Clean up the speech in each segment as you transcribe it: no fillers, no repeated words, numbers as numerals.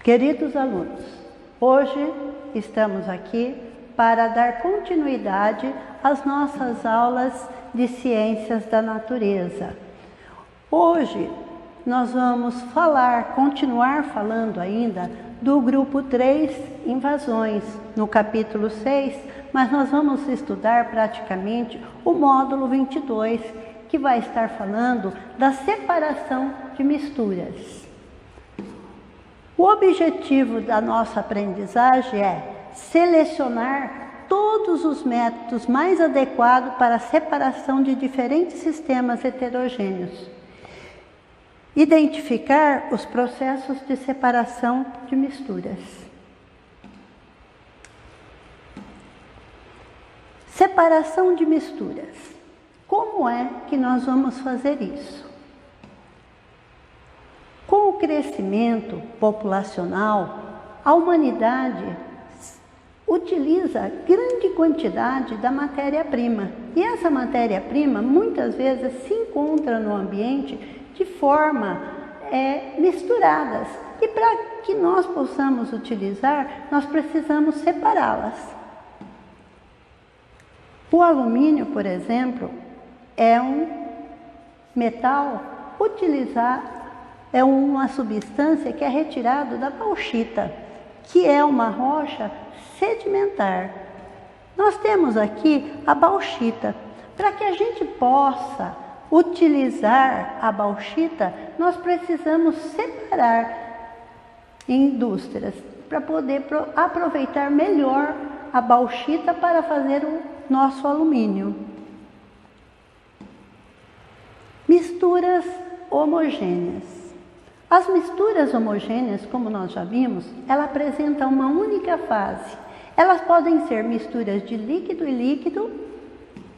Queridos alunos, hoje estamos aqui para dar continuidade às nossas aulas de Ciências da Natureza. Hoje nós vamos continuar falando ainda do grupo 3, invasões, no capítulo 6, mas nós vamos estudar praticamente o módulo 22, que vai estar falando da separação de misturas. O objetivo da nossa aprendizagem é selecionar todos os métodos mais adequados para a separação de diferentes sistemas heterogêneos. Identificar os processos de separação de misturas. Separação de misturas. Como é que nós vamos fazer isso? Com o crescimento populacional, a humanidade utiliza grande quantidade da matéria-prima. E essa matéria-prima, muitas vezes, se encontra no ambiente de forma misturadas. E para que nós possamos utilizar, nós precisamos separá-las. O alumínio, por exemplo, é um metal é uma substância que é retirada da bauxita, que é uma rocha sedimentar. Nós temos aqui a bauxita. Para que a gente possa utilizar a bauxita, nós precisamos separar em indústrias para poder aproveitar melhor a bauxita para fazer o nosso alumínio. Misturas homogêneas. As misturas homogêneas, como nós já vimos, ela apresentam uma única fase. Elas podem ser misturas de líquido e líquido,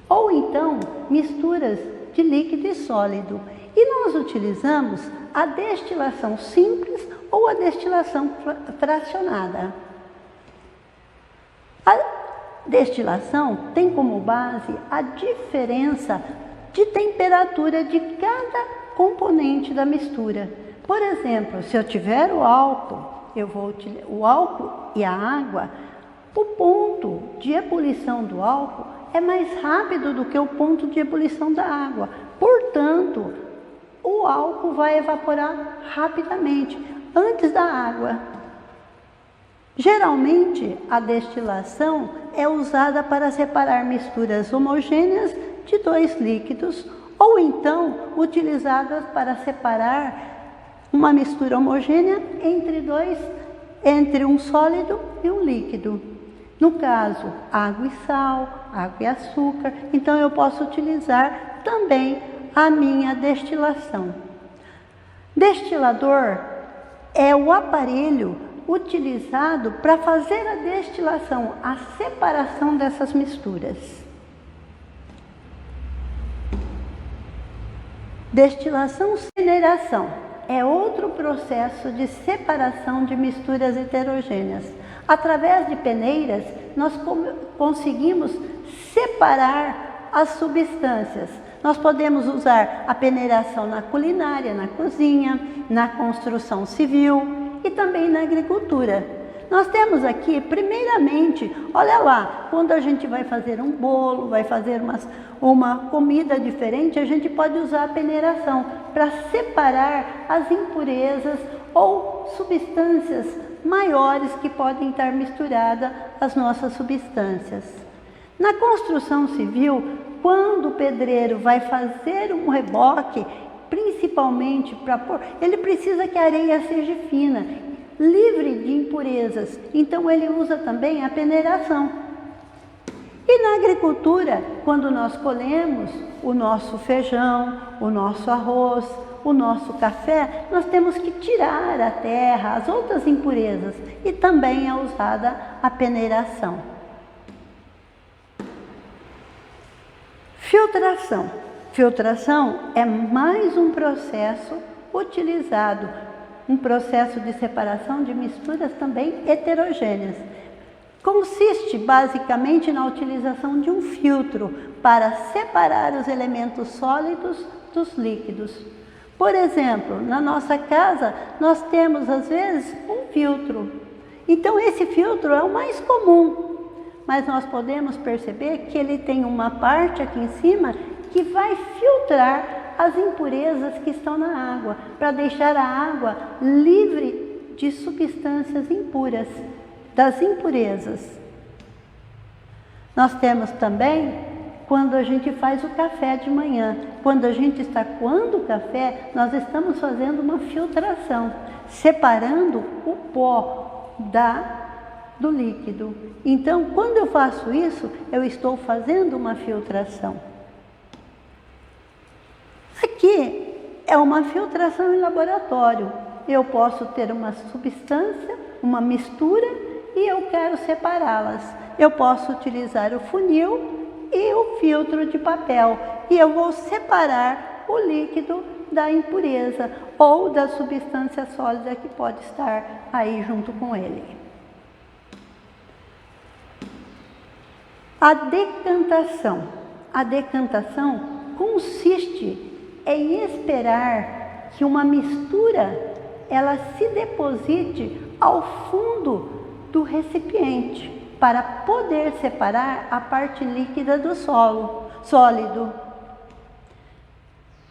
ou então misturas de líquido e sólido. E nós utilizamos a destilação simples ou a destilação fracionada. A destilação tem como base a diferença de temperatura de cada componente da mistura. Por exemplo, se eu tiver o álcool e a água, o ponto de ebulição do álcool é mais rápido do que o ponto de ebulição da água. Portanto, o álcool vai evaporar rapidamente, antes da água. Geralmente, a destilação é usada para separar misturas homogêneas de dois líquidos, ou então utilizadas para separar uma mistura homogênea entre um sólido e um líquido. No caso, água e sal, água e açúcar. Então, eu posso utilizar também a minha destilação. Destilador é o aparelho utilizado para fazer a destilação, a separação dessas misturas. Destilação sem mineração é outro processo de separação de misturas heterogêneas. Através de peneiras, nós conseguimos separar as substâncias. Nós podemos usar a peneiração na culinária, na cozinha, na construção civil e também na agricultura. Nós temos aqui, primeiramente, olha lá, quando a gente vai fazer um bolo, vai fazer uma comida diferente, a gente pode usar a peneiração para separar as impurezas ou substâncias maiores que podem estar misturadas às nossas substâncias. Na construção civil, quando o pedreiro vai fazer um reboque, principalmente ele precisa que a areia seja fina, livre de impurezas, então ele usa também a peneiração. E na agricultura, quando nós colhemos o nosso feijão, o nosso arroz, o nosso café, nós temos que tirar a terra, as outras impurezas, e também é usada a peneiração. Filtração. Filtração é mais um processo utilizado, um processo de separação de misturas também heterogêneas. Consiste basicamente na utilização de um filtro para separar os elementos sólidos dos líquidos. Por exemplo, na nossa casa, nós temos às vezes um filtro. Então esse filtro é o mais comum, mas nós podemos perceber que ele tem uma parte aqui em cima que vai filtrar as impurezas que estão na água, para deixar a água livre de substâncias impuras, das impurezas. Nós temos também quando a gente faz o café de manhã. Quando a gente está coando o café, nós estamos fazendo uma filtração, separando o pó do líquido. Então, quando eu faço isso, eu estou fazendo uma filtração. Aqui é uma filtração em laboratório. Eu posso ter uma substância, uma mistura, e eu quero separá-las. Eu posso utilizar o funil e o filtro de papel, e eu vou separar o líquido da impureza ou da substância sólida que pode estar aí junto com ele. A decantação. A decantação consiste em esperar que uma mistura ela se deposite ao fundo do recipiente para poder separar a parte líquida do sólido.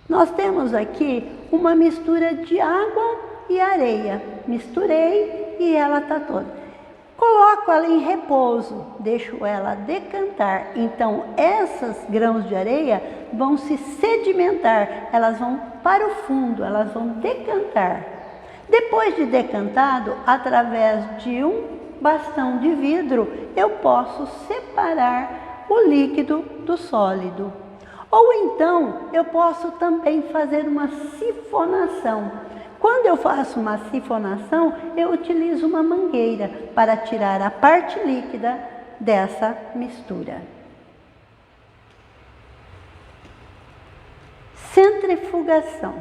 Nós temos aqui uma mistura de água e areia. Misturei e ela está toda. Coloco ela em repouso, deixo ela decantar. Então, essas grãos de areia vão se sedimentar, elas vão para o fundo, elas vão decantar. Depois de decantado, através de um bastão de vidro, eu posso separar o líquido do sólido. Ou então, eu posso também fazer uma sifonação. Quando eu faço uma sifonação, eu utilizo uma mangueira para tirar a parte líquida dessa mistura. Centrifugação.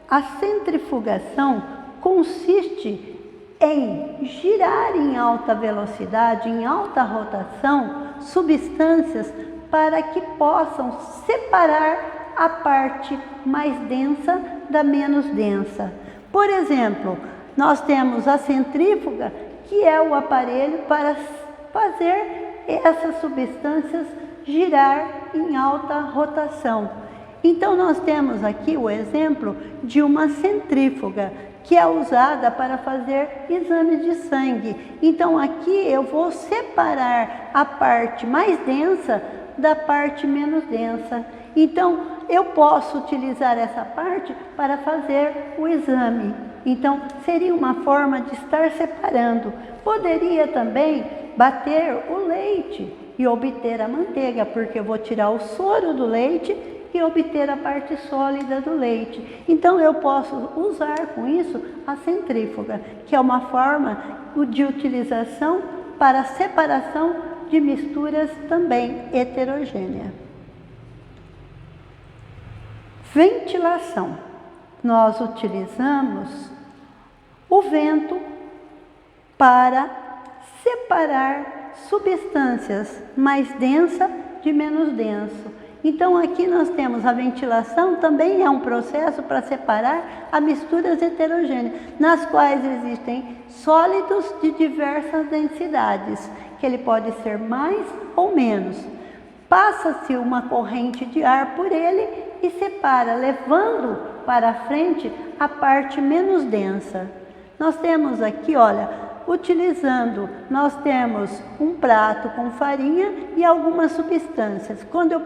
A centrifugação consiste em girar em alta velocidade, em alta rotação, substâncias para que possam separar a parte mais densa da menos densa. Por exemplo, nós temos a centrífuga, que é o aparelho para fazer essas substâncias girar em alta rotação. Então, nós temos aqui o exemplo de uma centrífuga, que é usada para fazer exames de sangue. Então, aqui eu vou separar a parte mais densa da parte menos densa. Então, eu posso utilizar essa parte para fazer o exame. Então, seria uma forma de estar separando. Poderia também bater o leite e obter a manteiga, porque eu vou tirar o soro do leite e obter a parte sólida do leite. Então, eu posso usar com isso a centrífuga, que é uma forma de utilização para separação de misturas também heterogêneas. Ventilação. Nós utilizamos o vento para separar substâncias mais densas de menos denso. Então, aqui nós temos a ventilação, também é um processo para separar as misturas heterogêneas, nas quais existem sólidos de diversas densidades, que ele pode ser mais ou menos. Passa-se uma corrente de ar por ele e separa, levando para a frente a parte menos densa. Nós temos aqui, olha, nós temos um prato com farinha e algumas substâncias. Quando eu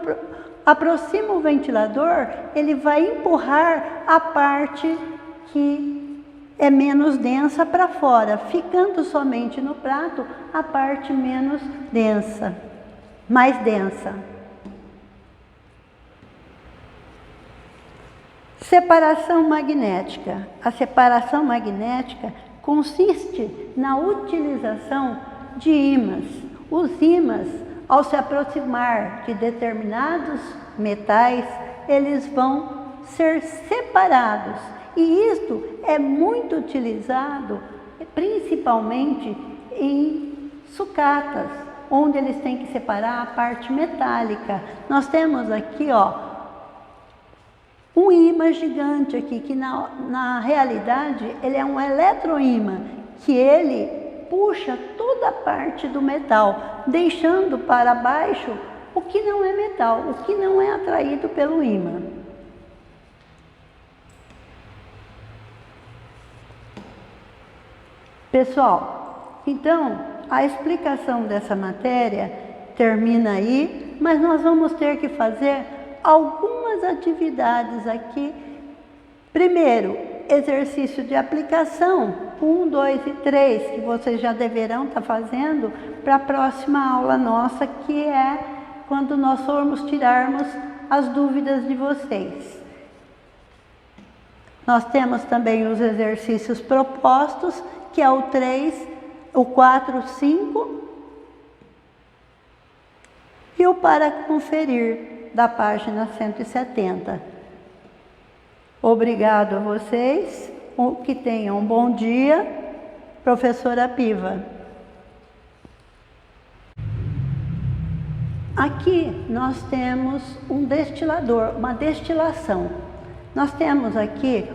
aproximo o ventilador, ele vai empurrar a parte que é menos densa para fora, ficando somente no prato a parte menos densa, mais densa. Separação magnética. A separação magnética consiste na utilização de ímãs. Os ímãs, ao se aproximar de determinados metais, eles vão ser separados. E isto é muito utilizado, principalmente em sucatas, onde eles têm que separar a parte metálica. Nós temos aqui, ó, um ímã gigante aqui, que na realidade ele é um eletroímã, que ele puxa toda a parte do metal, deixando para baixo o que não é metal, o que não é atraído pelo ímã. Pessoal, então a explicação dessa matéria termina aí, mas nós vamos ter que fazer algumas atividades aqui. Primeiro, exercício de aplicação, 1, 2 e 3, que vocês já deverão estar fazendo para a próxima aula nossa, que é quando nós formos tirarmos as dúvidas de vocês. Nós temos também os exercícios propostos, que é o 3, o 4, 5 e o para conferir, da página 170. Obrigado a vocês, que tenham um bom dia. Professora Piva. Aqui nós temos um destilador, uma destilação. Nós temos aqui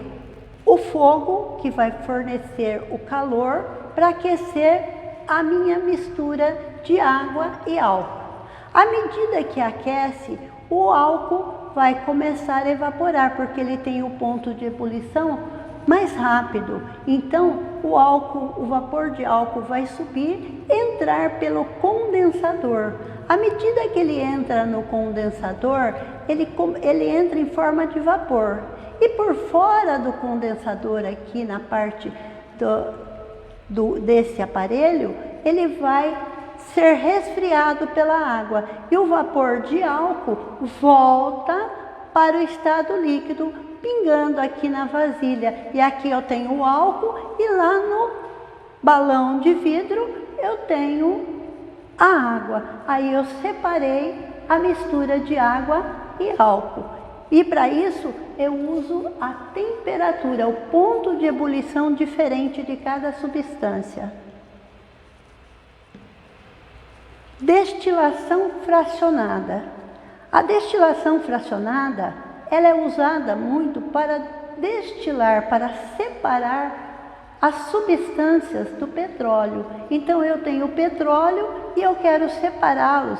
o fogo que vai fornecer o calor para aquecer a minha mistura de água e álcool. À medida que aquece, o álcool vai começar a evaporar, porque ele tem o ponto de ebulição mais rápido. Então, o vapor de álcool vai subir, entrar pelo condensador. À medida que ele entra no condensador, ele entra em forma de vapor. E por fora do condensador, aqui na parte desse aparelho, ele vai ser resfriado pela água. E o vapor de álcool volta para o estado líquido, pingando aqui na vasilha. E aqui eu tenho o álcool e lá no balão de vidro eu tenho a água. Aí eu separei a mistura de água e álcool. E para isso eu uso a temperatura, o ponto de ebulição diferente de cada substância. Destilação fracionada. A destilação fracionada, ela é usada muito para destilar, para separar as substâncias do petróleo. Então eu tenho o petróleo e eu quero separá-los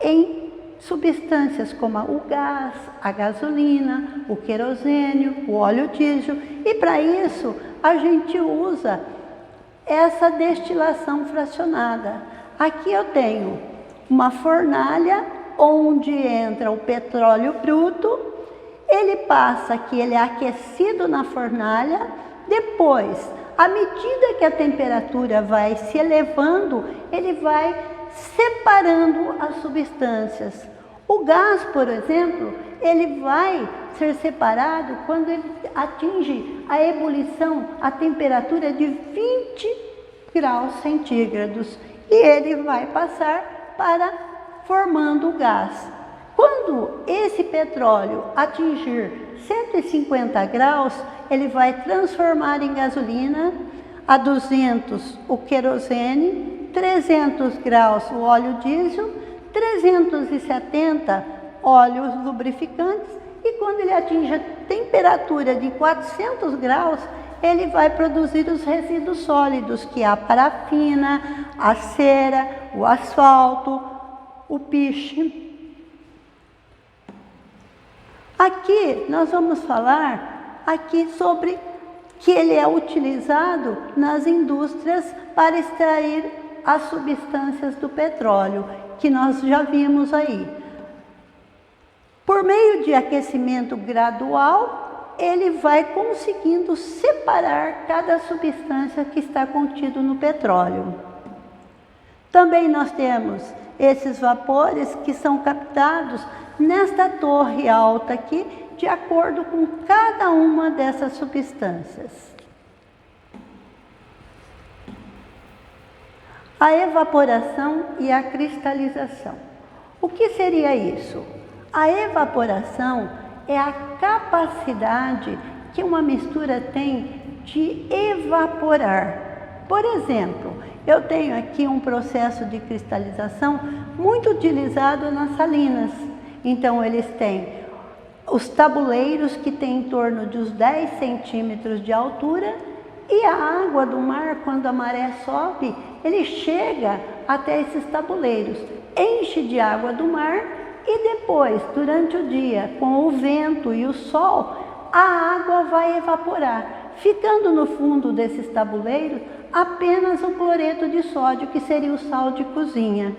em substâncias como o gás, a gasolina, o querosênio, o óleo diesel. E para isso a gente usa essa destilação fracionada. Aqui eu tenho uma fornalha onde entra o petróleo bruto, ele passa aqui, ele é aquecido na fornalha, depois, à medida que a temperatura vai se elevando, ele vai separando as substâncias. O gás, por exemplo, ele vai ser separado quando ele atinge a ebulição, a temperatura de 20 graus centígrados. E ele vai passar para formando o gás. Quando esse petróleo atingir 150 graus, ele vai transformar em gasolina, a 200 o querosene, 300 graus o óleo diesel, 370 óleos lubrificantes, e quando ele atinge a temperatura de 400 graus, ele vai produzir os resíduos sólidos, que é a parafina, a cera, o asfalto, o piche. Aqui nós vamos falar aqui sobre que ele é utilizado nas indústrias para extrair as substâncias do petróleo, que nós já vimos aí. Por meio de aquecimento gradual, ele vai conseguindo separar cada substância que está contido no petróleo. Também nós temos esses vapores que são captados nesta torre alta aqui, de acordo com cada uma dessas substâncias. A evaporação e a cristalização. O que seria isso? A evaporação é a capacidade que uma mistura tem de evaporar. Por exemplo, eu tenho aqui um processo de cristalização muito utilizado nas salinas. Então, eles têm os tabuleiros que têm em torno de uns 10 centímetros de altura E a água do mar, quando a maré sobe, ele chega até esses tabuleiros, enche de água do mar e depois, durante o dia, com o vento e o sol, a água vai evaporar, ficando no fundo desses tabuleiros apenas o cloreto de sódio, que seria o sal de cozinha.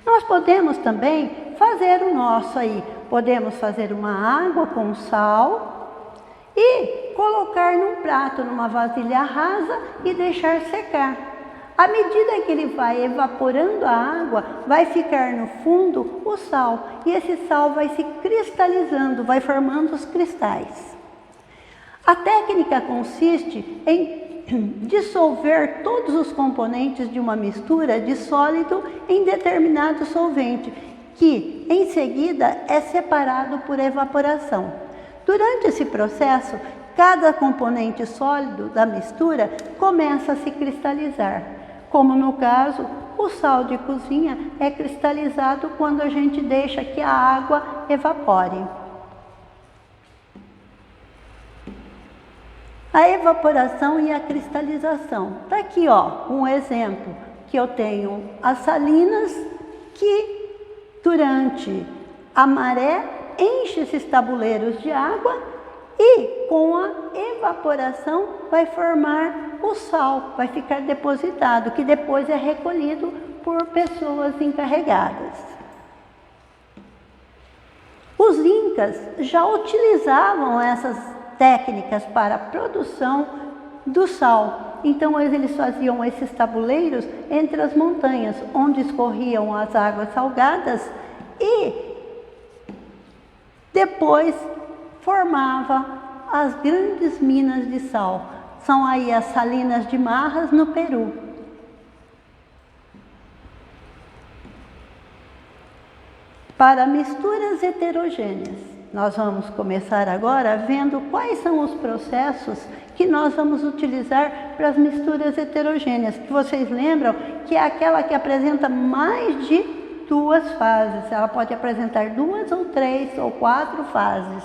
Nós podemos também fazer o nosso aí, podemos fazer uma água com sal e colocar num prato, numa vasilha rasa e deixar secar. À medida que ele vai evaporando a água, vai ficar no fundo o sal, e esse sal vai se cristalizando, vai formando os cristais. A técnica consiste em dissolver todos os componentes de uma mistura de sólido em determinado solvente, que em seguida é separado por evaporação. Durante esse processo, cada componente sólido da mistura começa a se cristalizar. Como no caso, o sal de cozinha é cristalizado quando a gente deixa que a água evapore. A evaporação e a cristalização. Está aqui, ó, um exemplo que eu tenho as salinas que durante a maré enche esses tabuleiros de água e com a evaporação vai formar o sal, vai ficar depositado, que depois é recolhido por pessoas encarregadas. Os incas já utilizavam essas técnicas para a produção do sal. Então eles faziam esses tabuleiros entre as montanhas, onde escorriam as águas salgadas, e depois formava as grandes minas de sal. São aí as salinas de Marras, no Peru. Para misturas heterogêneas, nós vamos começar agora vendo quais são os processos que nós vamos utilizar para as misturas heterogêneas, que vocês lembram que é aquela que apresenta mais de 2 fases. Ela pode apresentar 2 ou 3 ou 4 fases.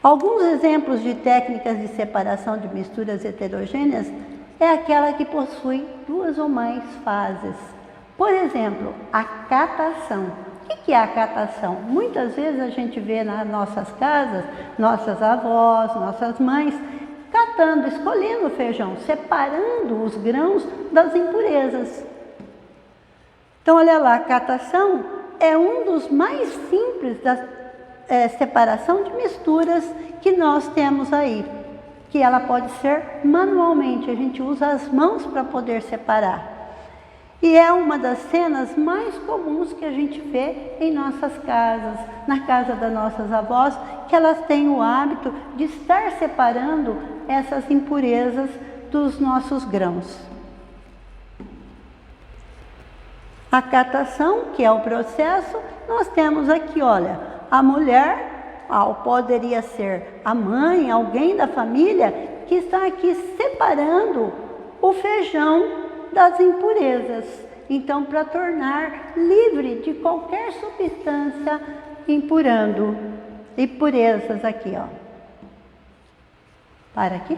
Alguns exemplos de técnicas de separação de misturas heterogêneas é aquela que possui 2 ou mais fases. Por exemplo, a catação. O que é a catação? Muitas vezes a gente vê nas nossas casas, nossas avós, nossas mães, catando, escolhendo o feijão, separando os grãos das impurezas. Então, olha lá, a catação é um dos mais simples da separação de misturas que nós temos aí, que ela pode ser manualmente, a gente usa as mãos para poder separar. E é uma das cenas mais comuns que a gente vê em nossas casas, na casa das nossas avós, que elas têm o hábito de estar separando essas impurezas dos nossos grãos. A catação, que é o processo, nós temos aqui, olha, a mulher, poderia ser a mãe, alguém da família, que está aqui separando o feijão das impurezas. Então, para tornar livre de qualquer substância impurando. Impurezas aqui, ó. Para aqui.